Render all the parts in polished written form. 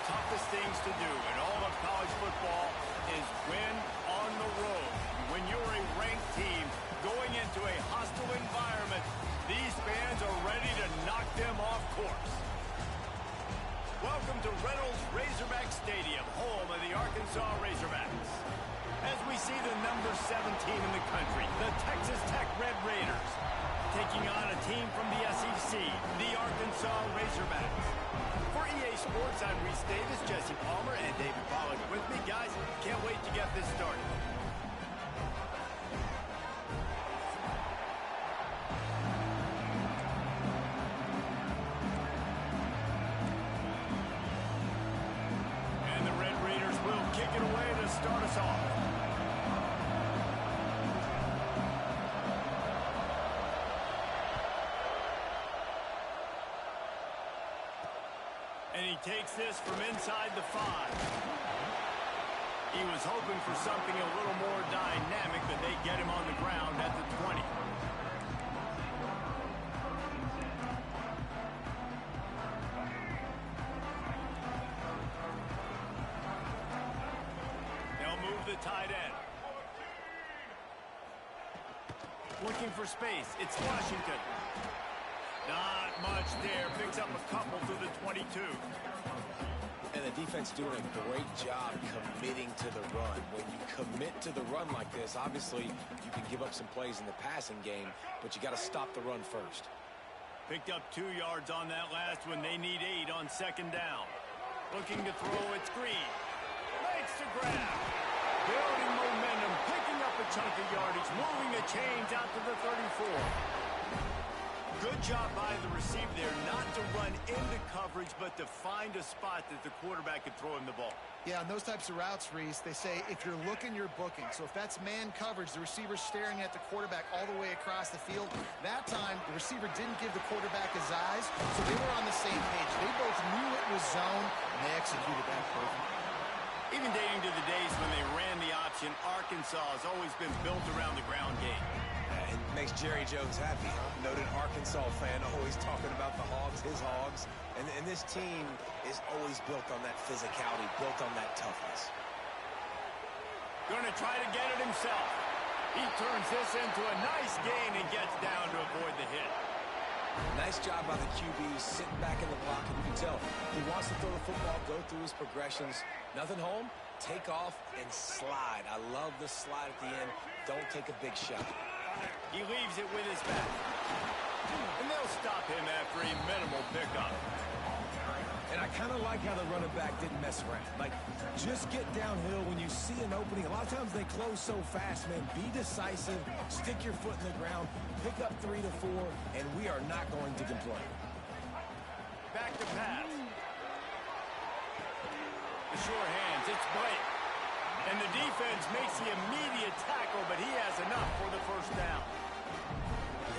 toughest things to do in all of college football is win on the road. When you're a ranked team going into a hostile environment, these fans are ready to knock them off course. Welcome to Reynolds Razorback Stadium, home of the Arkansas Razorbacks. As we see the number 17 in the country, the Texas Tech Red Raiders, taking on a team from the SEC, the Arkansas Razorbacks. For EA Sports, I'm Reese Davis, Jesse Palmer, and David Pollack with me. Guys, can't wait to get this started. And the Red Raiders will kick it away to start us off. And he takes this from inside the 5. He was hoping for something a little more dynamic, but they get him on the ground at the 20. They'll move the tight end. Looking for space. It's Washington. Not much there. Picks up a couple through the 22. And the defense doing a great job committing to the run. When you commit to the run like this, obviously you can give up some plays in the passing game, but you got to stop the run first. Picked up 2 yards on that last one. They need 8 on second down. Looking to throw. It's Green. Makes the grab. Building momentum. Picking up a chunk of yardage. Moving the chains out to the 34. Good job by the receiver there, not to run into coverage, but to find a spot that the quarterback could throw him the ball. Yeah, on those types of routes, Reese, they say if you're looking, you're booking. So if that's man coverage, the receiver's staring at the quarterback all the way across the field. That time, the receiver didn't give the quarterback his eyes, so they were on the same page. They both knew it was zone, and they executed that perfectly. Even dating to the days when they ran the option, Arkansas has always been built around the ground game. It makes Jerry Jones happy, huh? Noted Arkansas fan, always talking about the Hogs, his Hogs. And this team is always built on that physicality, built on that toughness. Going to try to get it himself. He turns this into a nice gain and gets down to avoid the hit. Nice job by the QB, sitting back in the pocket. You can tell he wants to throw the football, go through his progressions. Nothing home, take off and slide. I love the slide at the end. Don't take a big shot. He leaves it with his back. And they'll stop him after a minimal pickup. And I kind of like how the running back didn't mess around. Like, just get downhill when you see an opening. A lot of times they close so fast, man. Be decisive, stick your foot in the ground, pick up 3 to 4, and we are not going to complain. Back to pass. The sure hands, it's Blake. And the defense makes the immediate tackle, but he has enough for the first down.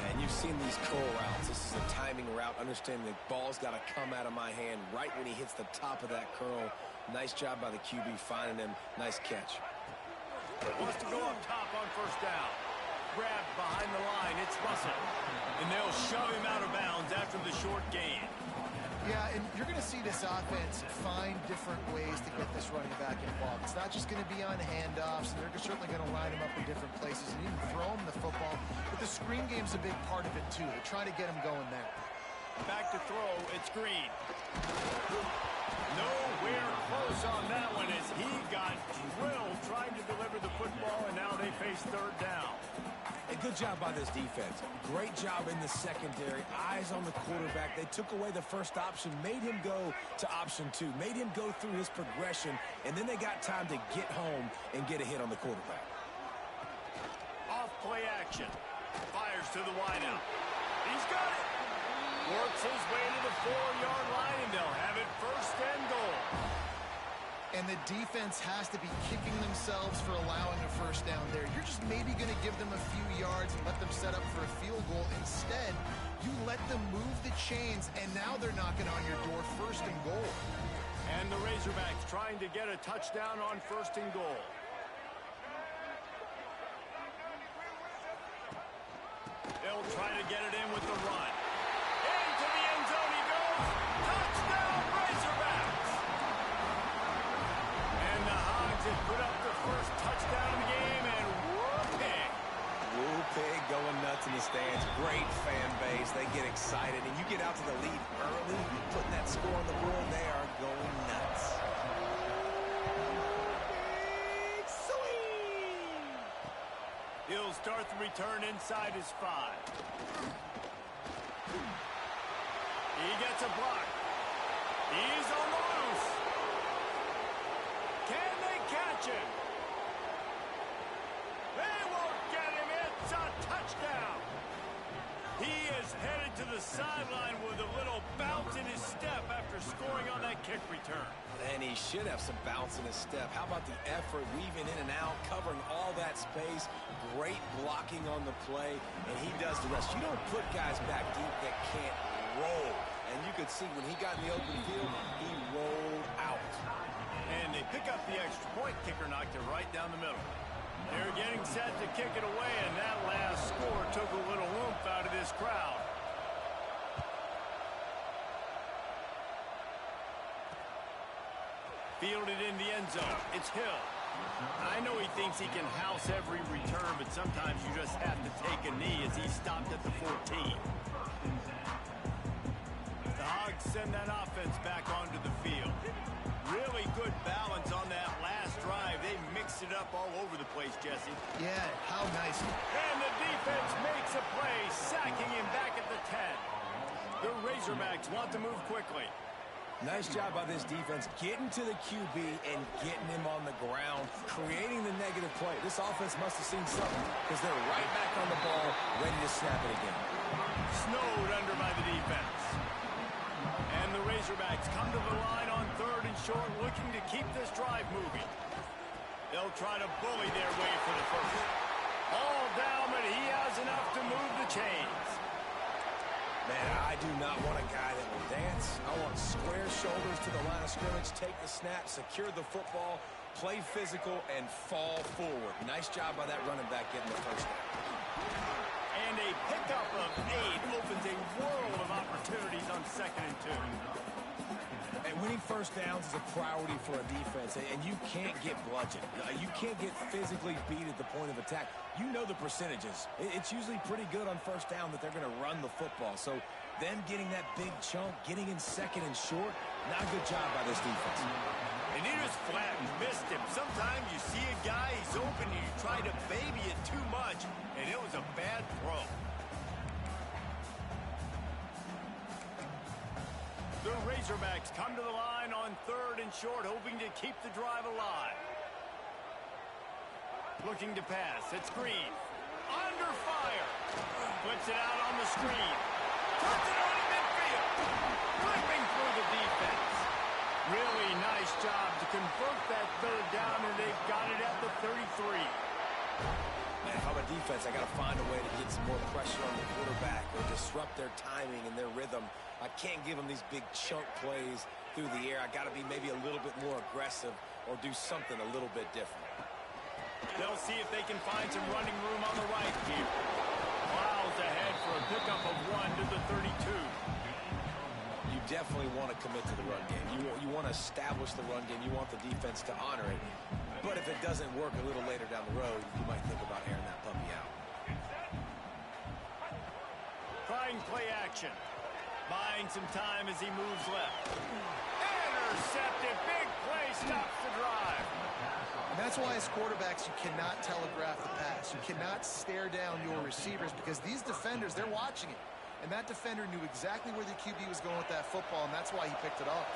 Yeah, and you've seen these curl routes. This is a timing route. Understand the ball's got to come out of my hand right when he hits the top of that curl. Nice job by the QB finding him. Nice catch. Wants to go up top on first down. Grabbed behind the line. It's Russell. And they'll shove him out of bounds after the short gain. Yeah, and you're going to see this offense find different ways to get this running back involved. It's not just going to be on handoffs. They're certainly going to line him up in different places and even throw him the football. But the screen game's a big part of it, too. They're trying to get him going there. Back to throw. It's Green. Nowhere close on that one as he got drilled trying to deliver the football, and now they face third down. A good job by this defense. Great job in the secondary. Eyes on the quarterback. They took away the first option, made him go to option 2, made him go through his progression, and then they got time to get home and get a hit on the quarterback. Off play action. Fires to the wideout. He's got it. Works his way to the 4-yard line, and they'll have it first and goal. And the defense has to be kicking themselves for allowing a first down there. You're just maybe going to give them a few yards and let them set up for a field goal. Instead, you let them move the chains, and now they're knocking on your door first and goal. And the Razorbacks trying to get a touchdown on first and goal. They'll try to get it in with the run. Into the end zone he goes. Touchdown, Razorbacks! start the return inside his 5. He gets a block. He's on the loose. Can they catch him? They won't get him. It's a touchdown. He is headed to the sideline with a little bounce in his step after scoring on that kick return. And he should have some bounce in his step. How about the effort, weaving in and out, covering all that space, great blocking on the play, and he does the rest. You don't put guys back deep that can't roll. And you could see when he got in the open field, he rolled out. And they pick up the extra point. Kicker knocked it right down the middle. They're getting set to kick it away, and that last score took a little oomph out of this crowd. Fielded in the end zone. It's Hill. I know he thinks he can house every return, but sometimes you just have to take a knee as he stopped at the 14. The Hogs send that offense back onto the field. Really good balance on that last drive. They mixed it up all over the place, Jesse. Yeah, how nice. And the defense makes a play, sacking him back at the 10. The Razorbacks want to move quickly. Nice job by this defense getting to the QB and getting him on the ground, creating the negative play. This offense must have seen something because they're right back on the ball, ready to snap it again. Snowed under by the defense. And the Razorbacks come to the line on 3rd and short, looking to keep this drive moving. They'll try to bully their way for the first. All down, but he has enough to move the chains. Man, I do not want a guy that will dance. I want square shoulders to the line of scrimmage, take the snap, secure the football, play physical, and fall forward. Nice job by that running back getting the first down. And a pickup of 8 opens a world of opportunities on 2nd and 2. And winning first downs is a priority for a defense, and you can't get bludgeoned. You can't get physically beat at the point of attack. You know the percentages. It's usually pretty good on first down that they're going to run the football. So them getting that big chunk, getting in 2nd and short, not a good job by this defense. And he just flat missed him. Sometimes you see a guy, he's open, and you try to baby it too much, and it was a bad throw. The Razorbacks come to the line on 3rd and short, hoping to keep the drive alive. Looking to pass. It's Green. Under fire. Flips it out on the screen. Puts it on midfield. Flipping through the defense. Really nice job to convert that 3rd down, and they've got it at the 33. Man, if I'm a defense, I got to find a way to get some more pressure on the quarterback or disrupt their timing and their rhythm. I can't give them these big chunk plays through the air. I got to be maybe a little bit more aggressive or do something a little bit different. They'll see if they can find some running room on the right here. Plows ahead for a pickup of 1 to the 32. You definitely want to commit to the run game. You want to establish the run game. You want the defense to honor it. But if it doesn't work a little later down the road, you might think about airing that puppy out. Trying play action. Buying some time as he moves left. Intercepted. Big play stops the drive. And that's why as quarterbacks you cannot telegraph the pass. You cannot stare down your receivers because these defenders, they're watching it. And that defender knew exactly where the QB was going with that football, and that's why he picked it off.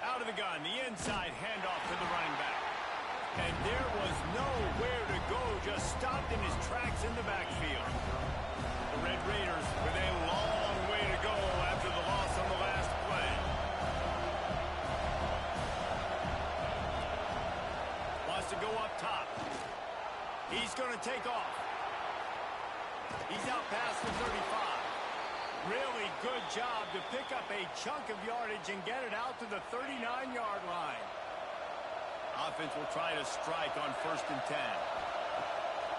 Out of the gun, the inside handoff to the running back. And there was nowhere to go, just stopped in his tracks in the backfield. The Red Raiders with a long way to go after the loss on the last play. Wants to go up top. He's going to take off. He's out past the 35. Really good job to pick up a chunk of yardage and get it out to the 39-yard line. Offense will try to strike on 1st and 10.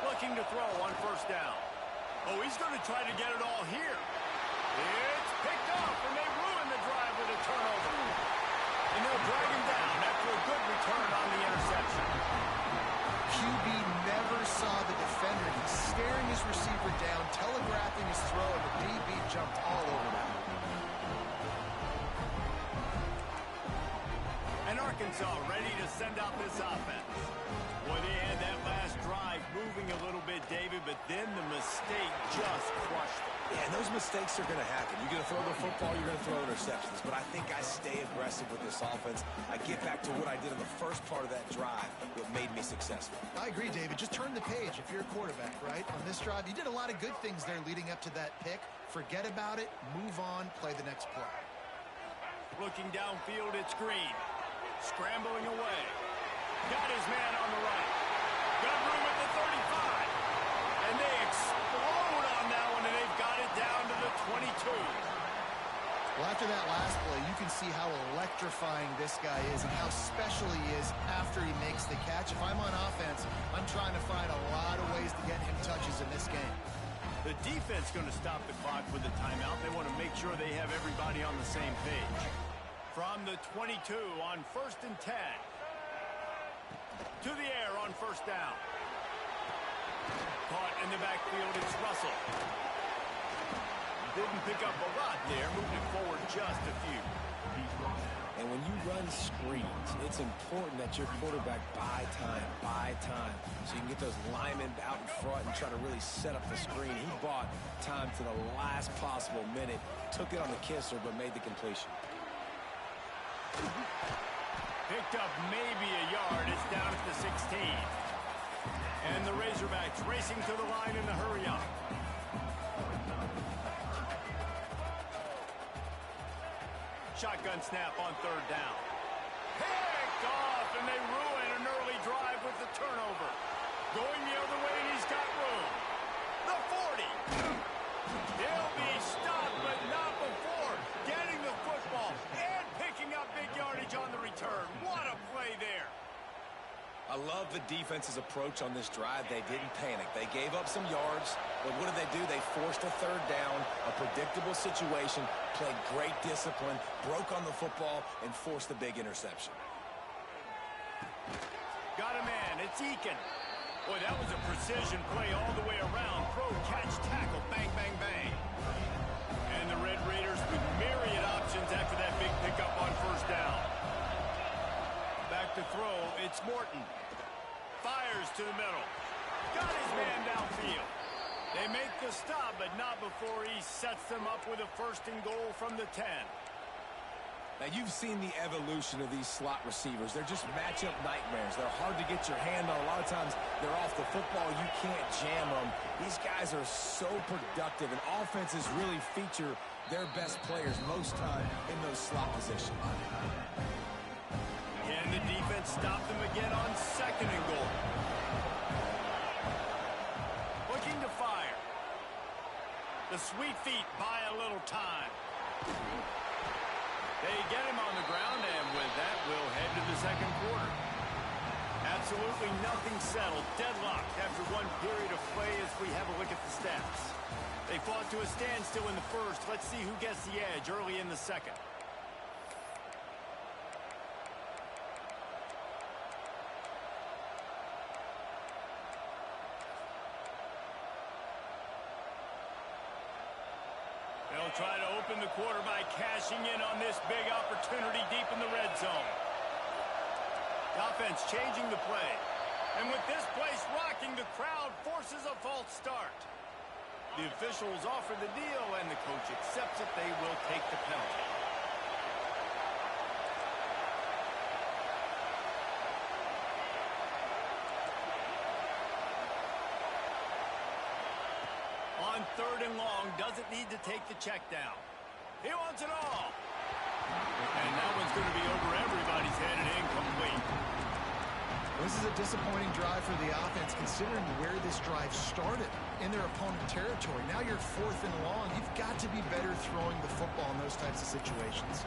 Looking to throw on 1st down. Oh, he's going to try to get it all here. It's picked off, and they ruin the drive with a turnover. And they'll drag him down after a good return on the interception. QB never saw the defender. He's staring his receiver down, telegraphing his throw, and the DB jumped all over that. saw, ready to send out this offense. Boy, they had that last drive moving a little bit, David, but then the mistake just crushed them. Yeah, and those mistakes are going to happen. You're going to throw the football, you're going to throw interceptions. But I think I stay aggressive with this offense. I get back to what I did in the first part of that drive, what made me successful. I agree, David. Just turn the page if you're a quarterback, right? On this drive, you did a lot of good things there leading up to that pick. Forget about it, move on, play the next play. Looking downfield, it's Green. Scrambling away. Got his man on the right. Got room at the 35. And they explode on that one, and they've got it down to the 22. Well, after that last play, you can see how electrifying this guy is and how special he is after he makes the catch. If I'm on offense, I'm trying to find a lot of ways to get him touches in this game. The defense going to stop the clock with the timeout. They want to make sure they have everybody on the same page. From the 22 on 1st and 10. To the air on 1st down. Caught in the backfield, it's Russell. Didn't pick up a lot there, moving it forward just a few. And when you run screens, it's important that your quarterback buy time, so you can get those linemen out in front and try to really set up the screen. He bought time to the last possible minute, took it on the kisser, but made the completion. Picked up maybe a yard. It's down at the 16. And the Razorbacks racing to the line in the hurry-up. Shotgun snap on 3rd down. Picked off, and they ruin an early drive with the turnover. Going the other way, and he's got room. The 40. He'll be stopped, but not before getting the football and picking up big yardage on the return. What a play there. I love the defense's approach on this drive. They didn't panic. They gave up some yards, but what did they do? They forced a 3rd down, a predictable situation, played great discipline, broke on the football, and forced the big interception. Got a man. It's Eakin. Boy, that was a precision play all the way around. Throw, catch, tackle, bang, bang, bang. And the Red Raiders with myriad options after that big pickup on 1st down. Back to throw, it's Morton. Fires to the middle. Got his man downfield. They make the stop, but not before he sets them up with a 1st and goal from the 10. Now, you've seen the evolution of these slot receivers. They're just matchup nightmares. They're hard to get your hand on. A lot of times, they're off the football. You can't jam them. These guys are so productive, and offenses really feature their best players most time in those slot positions. And the defense stopped them again on 2nd and goal. Looking to fire. The sweet feet buy a little time. They get him on the ground, and with that, we'll head to the 2nd quarter. Absolutely nothing settled. Deadlocked after one period of play as we have a look at the stats. They fought to a standstill in the 1st. Let's see who gets the edge early in the 2nd. They'll try to open the quarter by cashing in on this big opportunity deep in the red zone. The offense changing the play. And with this place rocking, the crowd forces a false start. The officials offer the deal, and the coach accepts it. They will take the penalty. On 3rd and long, doesn't need to take the check down. He wants it all. And that one's going to be over everybody's head and incomplete. This is a disappointing drive for the offense considering where this drive started in their opponent territory. Now you're 4th and long. You've got to be better throwing the football in those types of situations.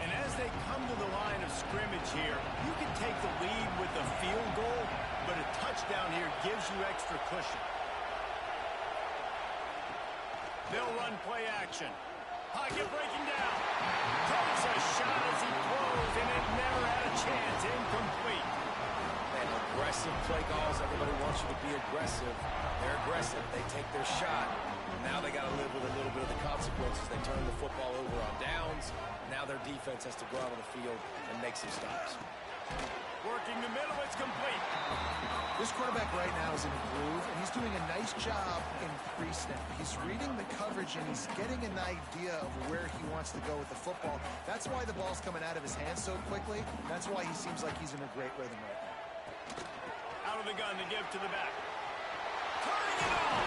And as they come to the line of scrimmage here, you can take the lead with a field goal, but a touchdown here gives you extra cushion. They'll run play action. Pocket breaking down. Takes a shot as he throws, and it never had a chance. Incomplete. And a Aggressive play calls. Everybody wants you to be aggressive. They're aggressive. They take their shot. Now they got to live with a little bit of the consequences. They turn the football over on downs. Now their defense has to go out on the field and make some stops. Working the middle, it's complete. This quarterback right now is in a groove, and he's doing a nice job in pre-snap. He's reading the coverage, and he's getting an idea of where he wants to go with the football. That's why the ball's coming out of his hands so quickly. That's why he seems like he's in a great rhythm right now. Out of the gun to give to the back. Turning it on.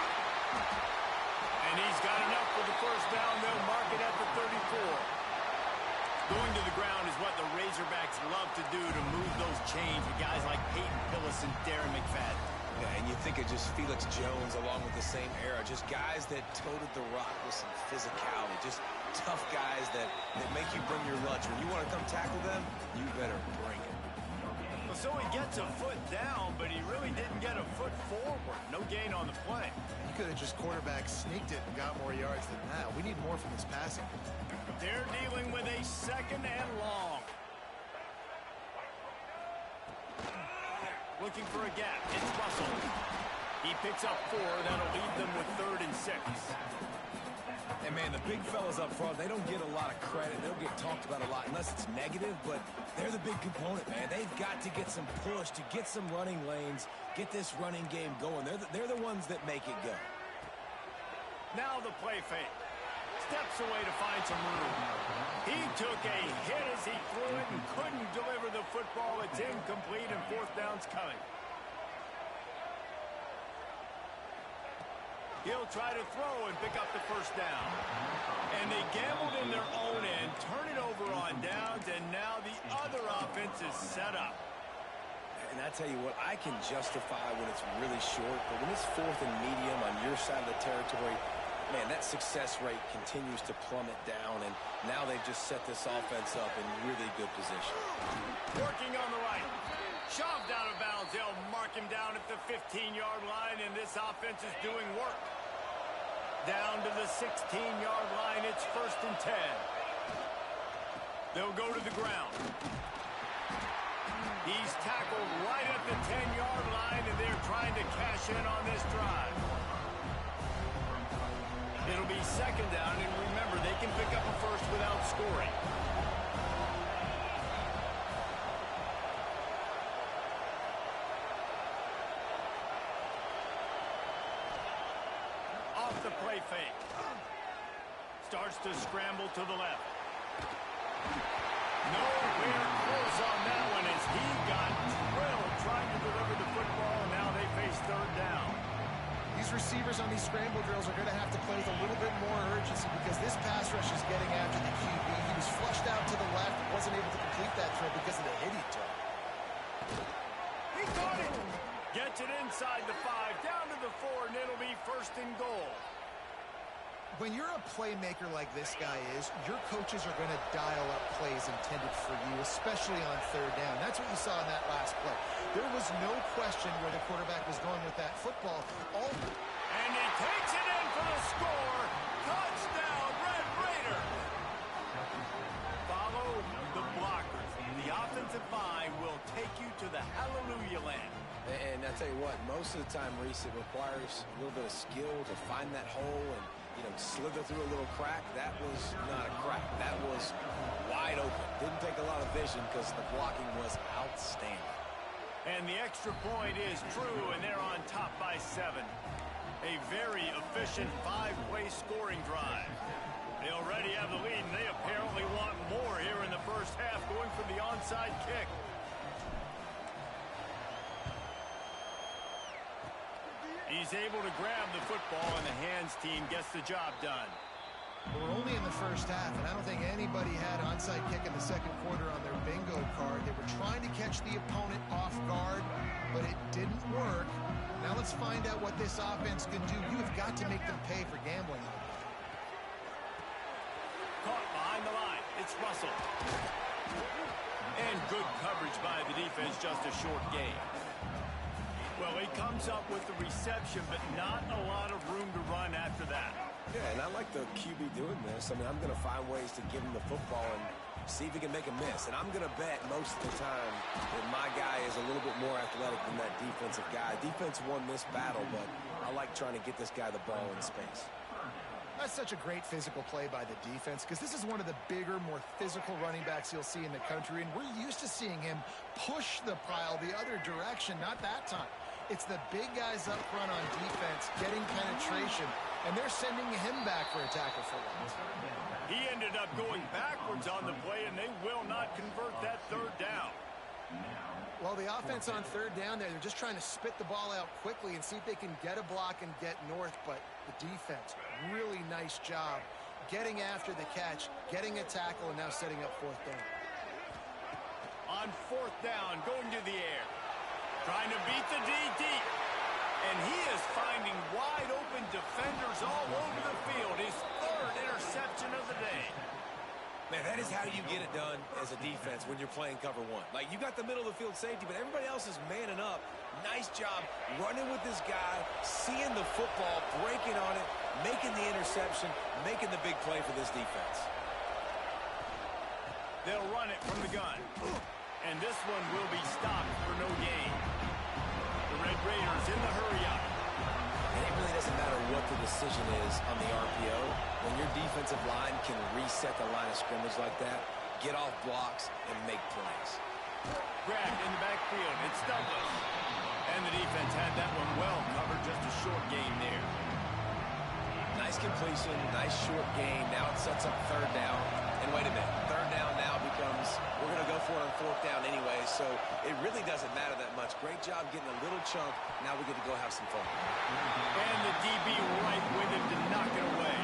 And he's got enough for the first down. They'll mark it at the 34. Going to the ground is what the Razorbacks love to do to move those chains with guys like Peyton Pillis and Darren McFadden. Yeah, and you think of just Felix Jones along with the same era, just guys that toted the rock with some physicality, just tough guys that make you bring your lunch. When you want to come tackle them, you better bring it. Well, so he gets a foot down, but he really didn't get a foot forward. No gain on the play. He could have just quarterback sneaked it and got more yards than that. We need more from this passing. They're dealing with a second and long. Looking for a gap. It's Russell. He picks up 4. That'll leave them with 3rd and 6. And, man, the big fellas up front, they don't get a lot of credit. They don't get talked about a lot unless it's negative, but they're the big component, man. They've got to get some push, to get some running lanes, get this running game going. They're the ones that make it go. Now the play fake. Steps away to find some room. He took a hit as he threw it and couldn't deliver the football. It's incomplete and 4th down's coming. He'll try to throw and pick up the first down. And they gambled in their own end, turn it over on downs, and now the other offense is set up. And I tell you what, I can justify when it's really short, but when it's 4th and medium on your side of the territory, man, that success rate continues to plummet down, and now they've just set this offense up in really good position. Working on the right. Shoved out of bounds. They'll mark him down at the 15-yard line, and this offense is doing work. Down to the 16-yard line. It's 1st and 10. They'll go to the ground. He's tackled right at the 10-yard line, and they're trying to cash in on this drive. It'll be 2nd down, and remember, they can pick up a first without scoring. Off the play fake. Starts to scramble to the left. Nowhere close on that one as he got drilled trying to deliver the football, and now they face 3rd down. These receivers on these scramble drills are going to have to play with a little bit more urgency because this pass rush is getting after the QB. He was flushed out to the left and wasn't able to complete that throw because of the hit he took. He caught it. Gets it inside the 5, down to the 4, and it'll be 1st and goal. When you're a playmaker like this guy is, your coaches are going to dial up plays intended for you, especially on 3rd down. That's what you saw in that last play. There was no question where the quarterback was going with that football. And he takes it in for the score. Touchdown, Red Raider. Follow the blockers. The offensive line will take you to the hallelujah land. And I tell you what, most of the time, Reese, it requires a little bit of skill to find that hole and, slither through a little crack. That was not a crack. That was wide open. Didn't take a lot of vision because the blocking was outstanding. And the extra point is true, and they're on top by 7. A very efficient 5-play scoring drive. They already have the lead, and they apparently want more here in the first half, going for the onside kick. He's able to grab the football, and the hands team gets the job done. We're only in the first half, and I don't think anybody had onside kick in the 2nd quarter on their bingo card. They were trying to catch the opponent off guard, but it didn't work. Now let's find out what this offense can do. You have got to make them pay for gambling. Caught behind the line. It's Russell. And good coverage by the defense, just a short gain. Well, he comes up with the reception, but not a lot of room to run after that. Yeah, and I like the QB doing this. I mean, I'm going to find ways to give him the football, and see if he can make a miss. And I'm going to bet most of the time that my guy is a little bit more athletic than that defensive guy. Defense won this battle, but I like trying to get this guy the ball in space. That's such a great physical play by the defense because this is one of the bigger, more physical running backs you'll see in the country, and we're used to seeing him push the pile the other direction, not that time. It's the big guys up front on defense getting penetration, and they're sending him back for a tackle for loss. He ended up going backwards on the play, and they will not convert that third down. Well, the offense on third down there, they're just trying to spit the ball out quickly and see if they can get a block and get north, but the defense, really nice job getting after the catch, getting a tackle, and now setting up fourth down. On fourth down, going to the air. Trying to beat the D deep. And he is finding wide open defenders all over the field. His third interception of the day. Man, that is how you get it done as a defense when you're playing cover one. Like, you got the middle of the field safety, but everybody else is manning up. Nice job running with this guy, seeing the football, breaking on it, making the interception, making the big play for this defense. They'll run it from the gun. And this one will be stopped for no gain. The Red Raiders in the hurry-up. And it really doesn't matter what the decision is on the RPO. When your defensive line can reset the line of scrimmage like that, get off blocks, and make plays. Grabbed in the backfield. It's Douglas. And the defense had that one well covered. Just a short gain there. Nice completion, nice short gain. Now it sets up third down. And wait a minute, third down now becomes, we're going to go for it on fourth down anyway, so it really doesn't matter that much. Great job getting a little chunk. Now we get to go have some fun. And the DB right with him to knock it away.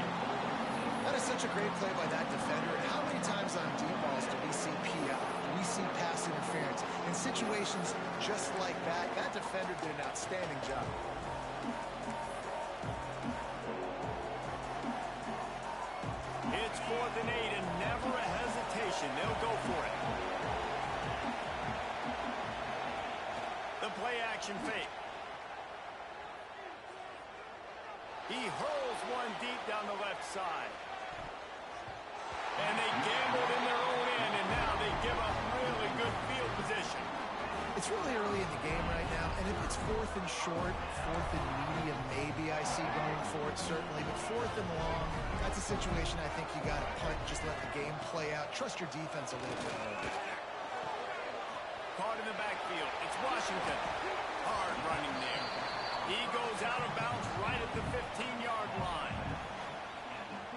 That is such a great play by that defender. And how many times on deep balls do we see PI? We see pass interference. In situations just like that, that defender did an outstanding job. It's 4th and 8 and never a hesitation. They'll go for it. The play action fake. He hurls one deep down the left side. And they gambled in their own end, and now they give up really good field position. It's really early in the game right now, and if it's fourth and short, fourth and medium, maybe I see going for it, certainly. But fourth and long, that's a situation I think you got to punt, just let the game play out. Trust your defense a little bit more. Caught in the backfield. It's Washington. Hard running there. He goes out of bounds right at the 15-yard line.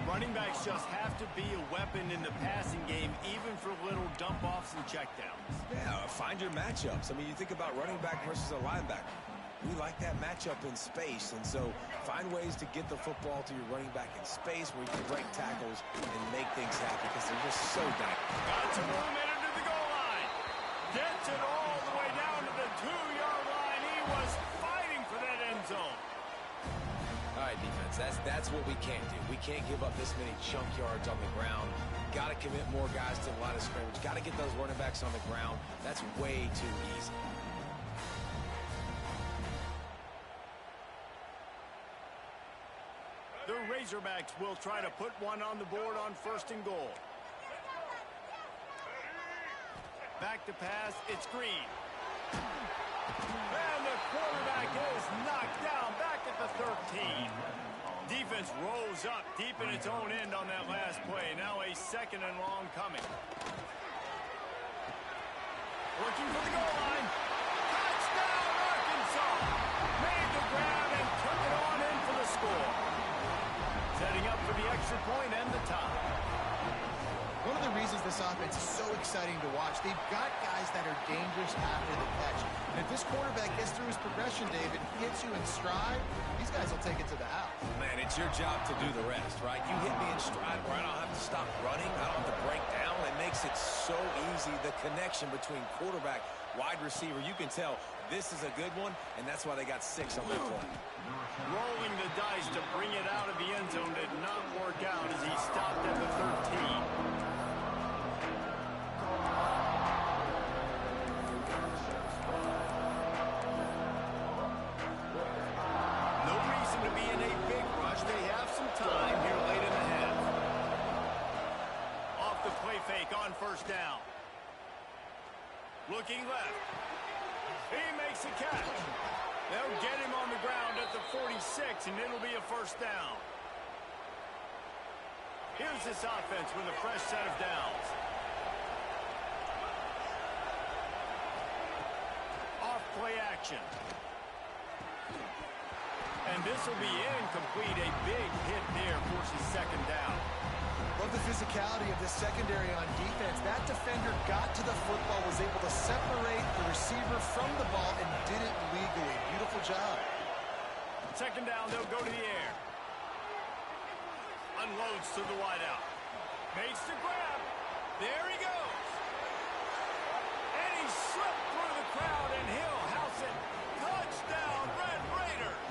Running backs just have to be a weapon in the passing game, even for little dump-offs and checkdowns. Yeah, find your matchups. I mean, you think about running back versus a linebacker. We like that matchup in space, and so find ways to get the football to your running back in space where you can break tackles and make things happen because they're just so dynamic. Got some room in to the goal line. Gets it all the way down to the 2-yard line. He was fighting for that end zone. All right, defense, that's what we can't do. We can't give up this many chunk yards on the ground. Got to commit more guys to the line of scrimmage. Got to get those running backs on the ground. That's way too easy. The Razorbacks will try to put one on the board on 1st and goal. Back to pass, it's Green. And the quarterback is knocked down back at the 13. Defense rolls up deep in its own end on that last play. Now a 2nd and long coming. Looking for the goal line. Touchdown, Arkansas! Made the grab and took it on in for the score. Setting up for the extra point and the tie. One of the reasons this offense is so exciting to watch, they've got guys that are dangerous after the catch. And if this quarterback gets through his progression, David, hits you in stride, these guys will take it to the house. Man, it's your job to do the rest, right? You hit me in stride where I don't have to stop running. I don't have to break down. It makes it so easy. The connection between quarterback, wide receiver, you can tell this is a good one, and that's why they got 6 on that play. Rolling the dice to bring it out of the end zone did not work out as he stopped at the 13. fake on first down. Looking left. He makes a catch. They'll get him on the ground at the 46, and it'll be a first down. Here's this offense with a fresh set of downs. Off play action. And this will be incomplete. A big hit there forces second down. Love the physicality of this secondary on defense. That defender got to the football, was able to separate the receiver from the ball, and did it legally. Beautiful job. Second down, they'll go to the air. Unloads to the wideout. Makes the grab. There he goes. And he slipped through the crowd, and he'll house it. Touchdown, Red Raiders.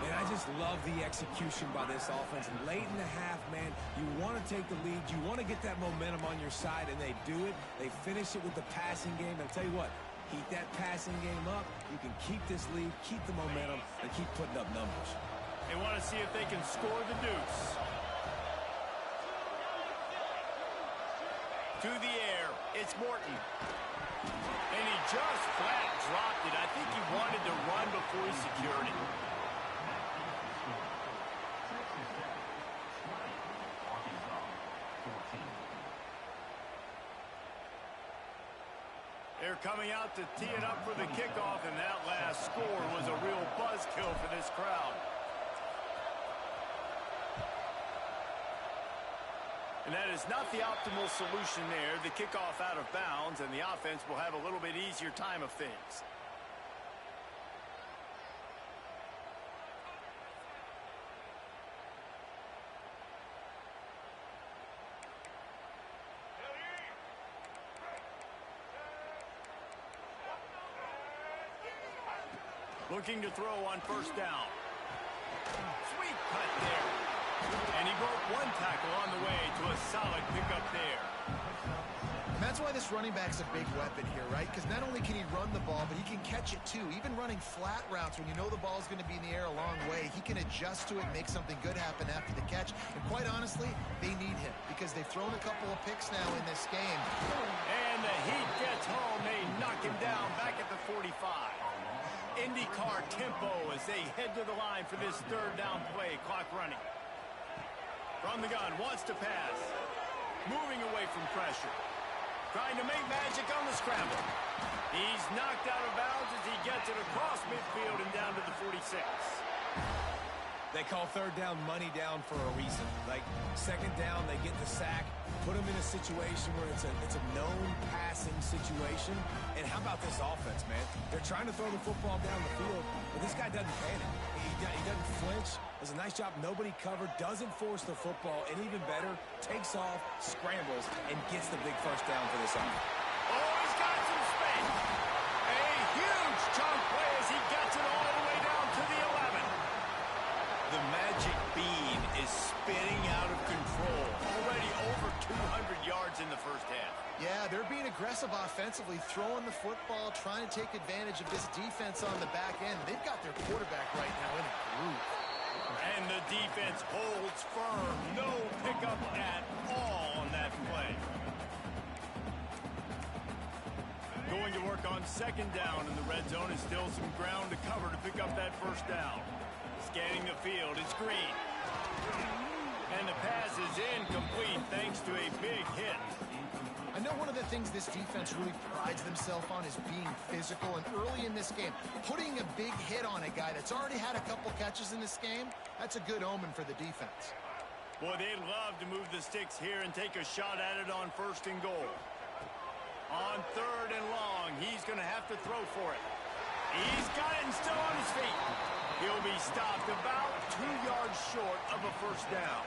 And I just love the execution by this offense. Late in the half, man, you want to take the lead. You want to get that momentum on your side, and they do it. They finish it with the passing game. I'll tell you what, keep that passing game up. You can keep this lead, keep the momentum, and keep putting up numbers. They want to see if they can score the deuce. To the air, it's Morton. And he just flat dropped it. I think he wanted to run before he secured it. They're coming out to tee it up for the kickoff, and that last score was a real buzzkill for this crowd. And that is not the optimal solution there. The kickoff out of bounds, and the offense will have a little bit easier time of things. Looking to throw on first down. Sweet cut there. And he broke one tackle on the way to a solid pickup there. And that's why this running back's a big weapon here, right? Because not only can he run the ball, but he can catch it too. Even running flat routes when you know the ball's going to be in the air a long way, he can adjust to it and make something good happen after the catch. And quite honestly, they need him because they've thrown a couple of picks now in this game. And the heat gets home. They knock him down back at the 45. IndyCar tempo as they head to the line for this third down play. Clock running. From the gun, wants to pass. Moving away from pressure. Trying to make magic on the scramble. He's knocked out of bounds as he gets it across midfield and down to the 46. They call third down money down for a reason. Like, second down, they get the sack, put them in a situation where it's a known passing situation. And how about this offense, man? They're trying to throw the football down the field, but this guy doesn't panic. He doesn't flinch. Does a nice job. Nobody covered. Doesn't force the football. And even better, takes off, scrambles, and gets the big first down for this offense. Oh, he's got some space. A huge chunk play as he gets it all the way down to the 11. The magic bean is spinning out of control. Already over 200 yards in the first half. Yeah, they're being aggressive offensively, throwing the football, trying to take advantage of this defense on the back end. They've got their quarterback right now in a groove. And the defense holds firm. No pickup at all on that play. Going to work on second down, and the red zone is still some ground to cover to pick up that first down. Scanning the field, it's Green. And the pass is incomplete thanks to a big hit. I know one of the things this defense really prides themselves on is being physical, and early in this game, putting a big hit on a guy that's already had a couple catches in this game, that's a good omen for the defense. Boy, they'd love to move the sticks here and take a shot at it on first and goal. On third and long, he's going to have to throw for it. He's got it and still on his feet. He'll be stopped about 2 yards short of a first down.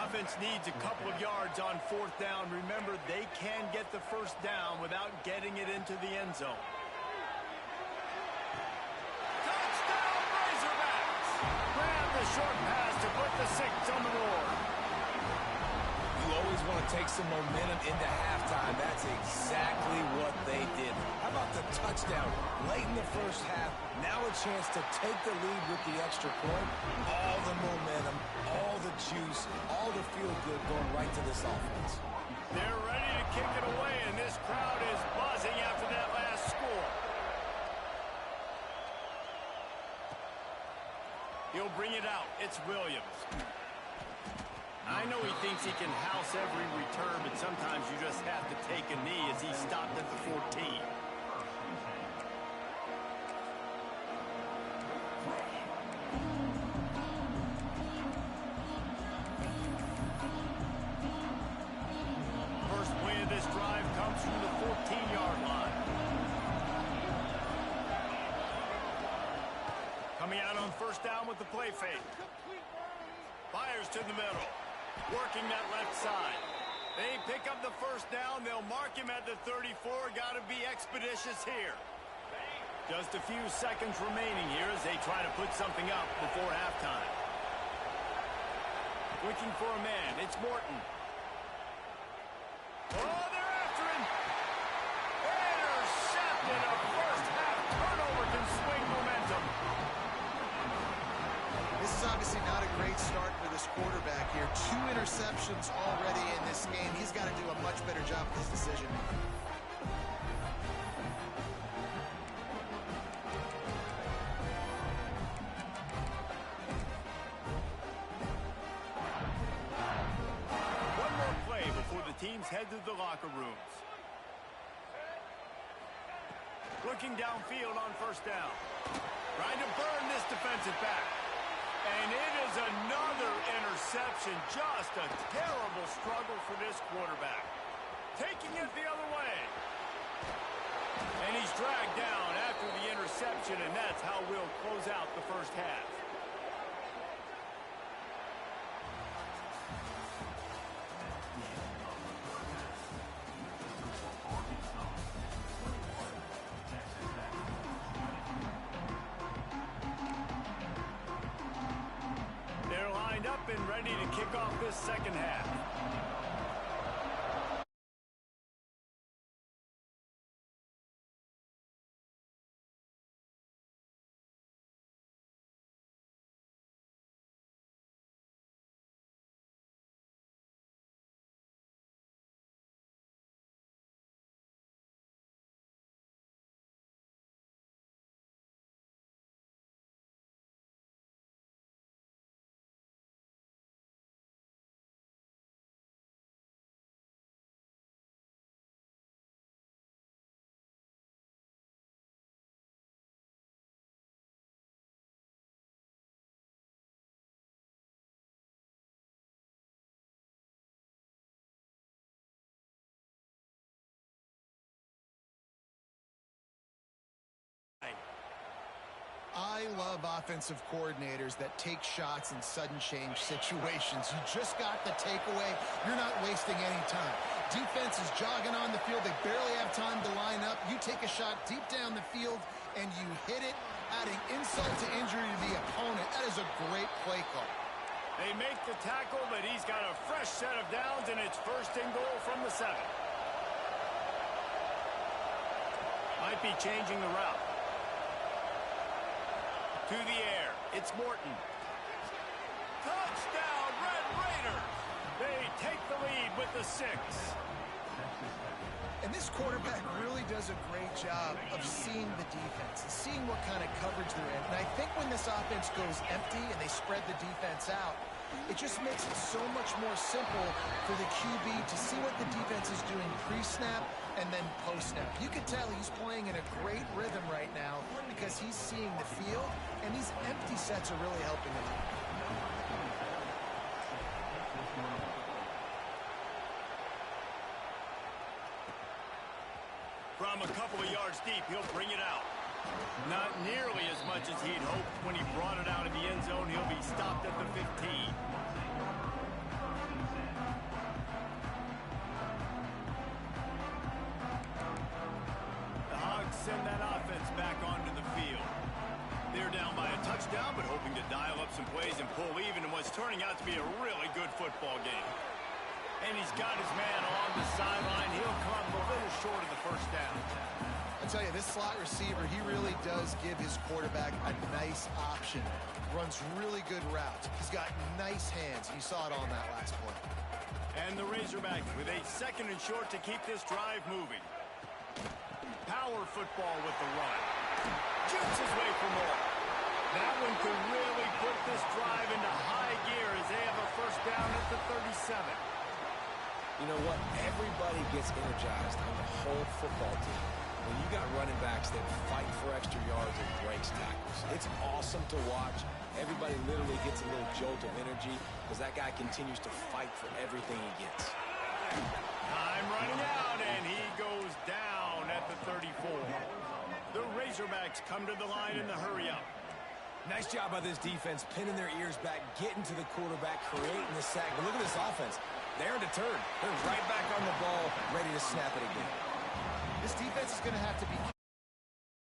Offense needs a couple of yards on fourth down. Remember, they can get the first down without getting it into the end zone. Touchdown, Razorbacks! Grab the short pass to put the 6 on the board. You always want to take some momentum into halftime. That's exactly what they did. How about the touchdown late in the first half? Now a chance to take the lead with the extra point. All the momentum, all the juice, all the feel-good going right to this offense. They're ready to kick it away, and this crowd is buzzing after that last score. He'll bring it out. It's Williams. I know he thinks he can house every return, but sometimes you just have to take a knee as he stopped at the 14. First play of this drive comes from the 14-yard line. Coming out on first down with the play fake. Fires to the middle. Working that left side. They pick up the first down. They'll mark him at the 34. Got to be expeditious here. Just a few seconds remaining here as they try to put something up before halftime. Looking for a man. It's Morton. Oh, they're after him. Intercepted. A first half turnover can swing momentum. This is obviously not a great start for this quarterback here. 2 interceptions already in this game. He's got to do a much better job with his decision making. One more play before the teams head to the locker rooms. Looking downfield on first down. Trying to burn this defensive back. And it is another interception. Just a terrible struggle for this quarterback. Taking it the other way. And he's dragged down after the interception, and that's how we'll close out the first half. Up and ready to kick off this second half. I love offensive coordinators that take shots in sudden change situations. You just got the takeaway. You're not wasting any time. Defense is jogging on the field. They barely have time to line up. You take a shot deep down the field, and you hit it, adding insult to injury to the opponent. That is a great play call. They make the tackle, but he's got a fresh set of downs, and it's first and goal from the 7. Might be changing the route. To the air. It's Morton. Touchdown, Red Raiders. They take the lead with the 6. And this quarterback really does a great job of seeing the defense and seeing what kind of coverage they're in. And I think when this offense goes empty and they spread the defense out, it just makes it so much more simple for the QB to see what the defense is doing pre-snap and then post-snap. You can tell he's playing in a great rhythm right now because he's seeing the field, and these empty sets are really helping him. From a couple of yards deep, he'll bring it out. Not nearly as much as he'd hoped when he brought it out of the end zone. He'll be stopped at the 15. The Hogs send that offense back onto the field. They're down by a touchdown, but hoping to dial up some plays and pull even in what's turning out to be a really good football game. And he's got his man along the sideline. He'll come a little short of the first down. I tell you, this slot receiver, he really does give his quarterback a nice option. Runs really good routes. He's got nice hands. You saw it on that last play. And the Razorbacks with a 2nd and short to keep this drive moving. Power football with the run. Jukes his way for more. That one could really put this drive into high gear as they have a first down at the 37. You know what? Everybody gets energized on the whole football team when you got running backs that fight for extra yards and breaks tackles. It's awesome to watch. Everybody literally gets a little jolt of energy because that guy continues to fight for everything he gets. Time running out, and he goes down at the 34. The Razorbacks come to the line in the hurry-up. Nice job by this defense, pinning their ears back, getting to the quarterback, creating the sack. But look at this offense. They're deterred. They're right back on the ball, ready to snap it again. This defense is going to have to be